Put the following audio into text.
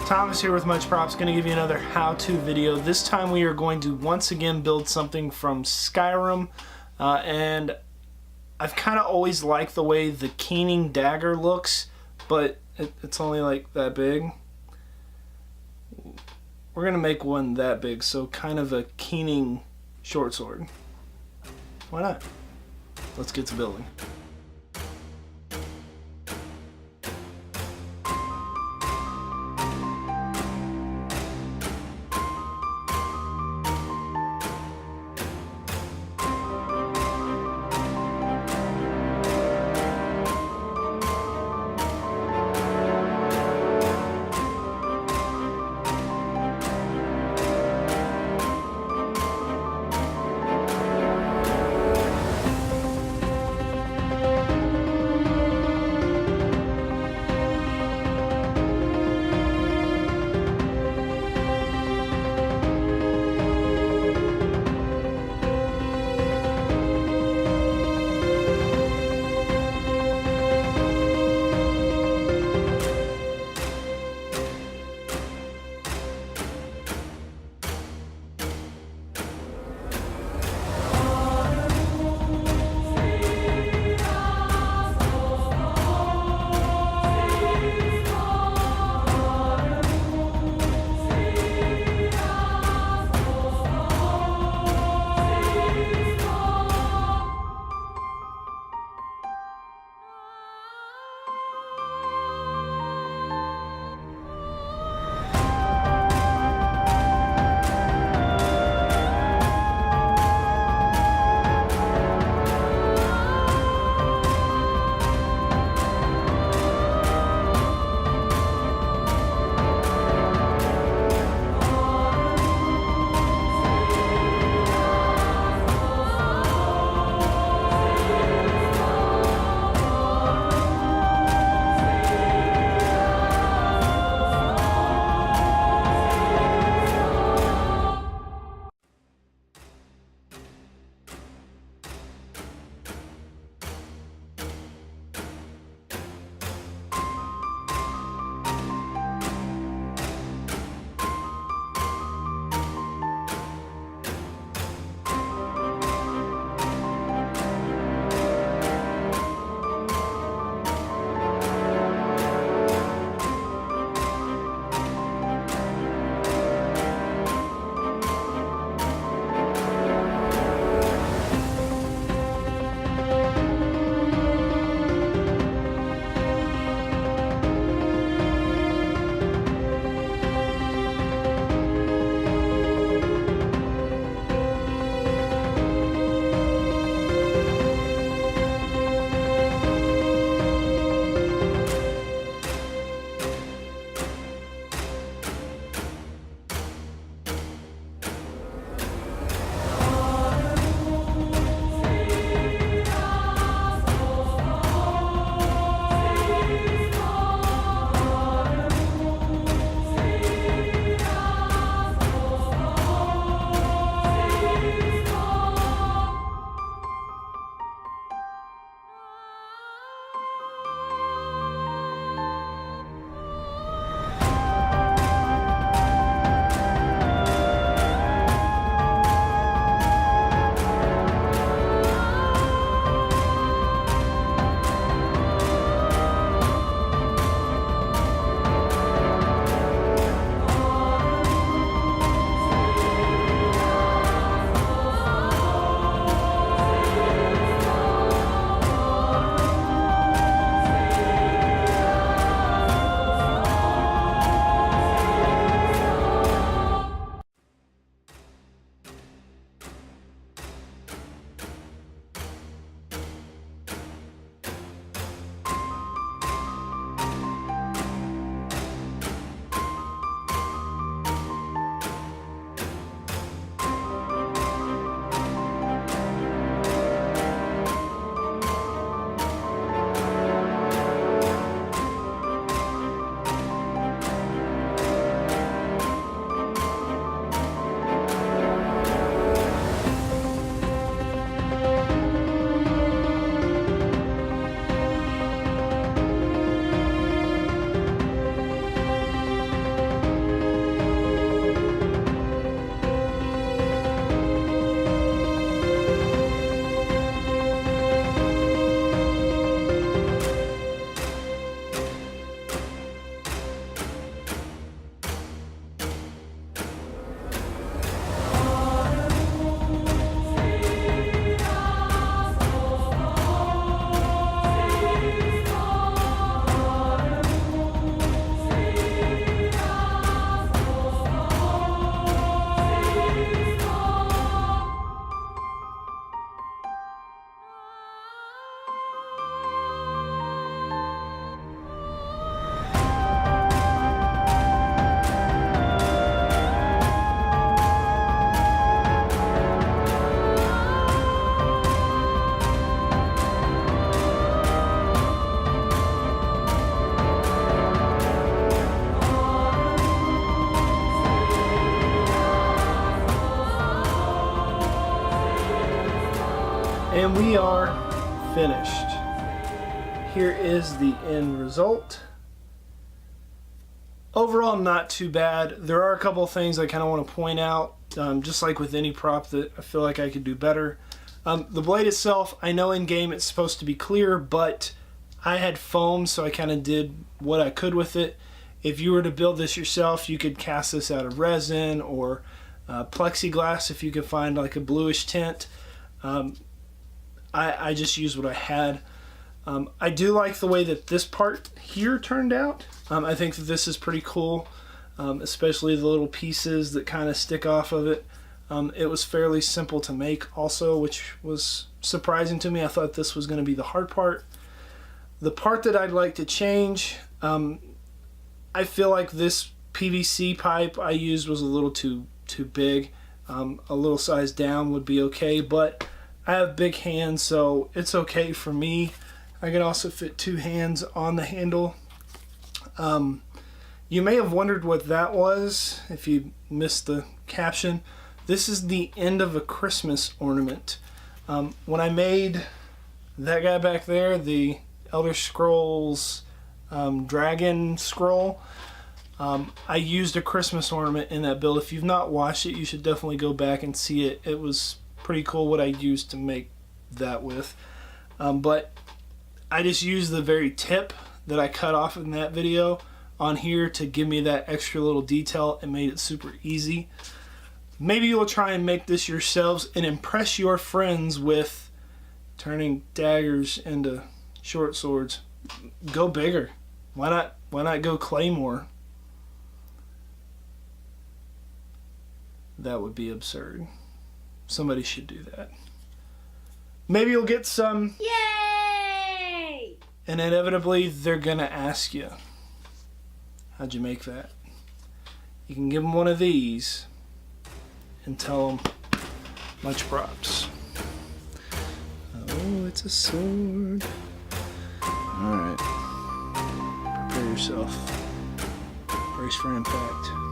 Thomas here with Much Props, going to give you another how-to video. This time we are going to once again build something from Skyrim, and I've kind of always liked the way the keening dagger looks, but it's only like that big. We're going to make one that big, so kind of a keening short sword. Why not? Let's get to building. And we are finished. Here is the end result. Overall, not too bad. There are a couple of things I kind of want to point out, just like with any prop that I feel like I could do better. The blade itself, I know in game it's supposed to be clear, but I had foam, so I kind of did what I could with it. If you were to build this yourself, you could cast this out of resin or plexiglass if you could find like a bluish tint. I just used what I had. I do like the way that this part here turned out. I think that this is pretty cool, especially the little pieces that kind of stick off of it. It was fairly simple to make also, which was surprising to me. I thought this was going to be the hard part. The part that I'd like to change, I feel like this PVC pipe I used was a little too big. A little size down would be okay, but I have big hands, so it's okay for me. I can also fit 2 hands on the handle. You may have wondered what that was if you missed the caption. This is the end of a Christmas ornament. When I made that guy back there, the Elder Scrolls Dragon Scroll, I used a Christmas ornament in that build. If you've not watched it, you should definitely go back and see it. It was pretty cool what I used to make that with. But I just used the very tip that I cut off in that video on here to give me that extra little detail and made it super easy. Maybe you'll try and make this yourselves and impress your friends with turning daggers into short swords. Go bigger. Why not go claymore? That would be absurd. Somebody should do that. Maybe you'll get some. Yay! And inevitably, they're gonna ask you, how'd you make that? You can give them one of these and tell them, much props. Oh, it's a sword. Alright. Prepare yourself. Brace for impact.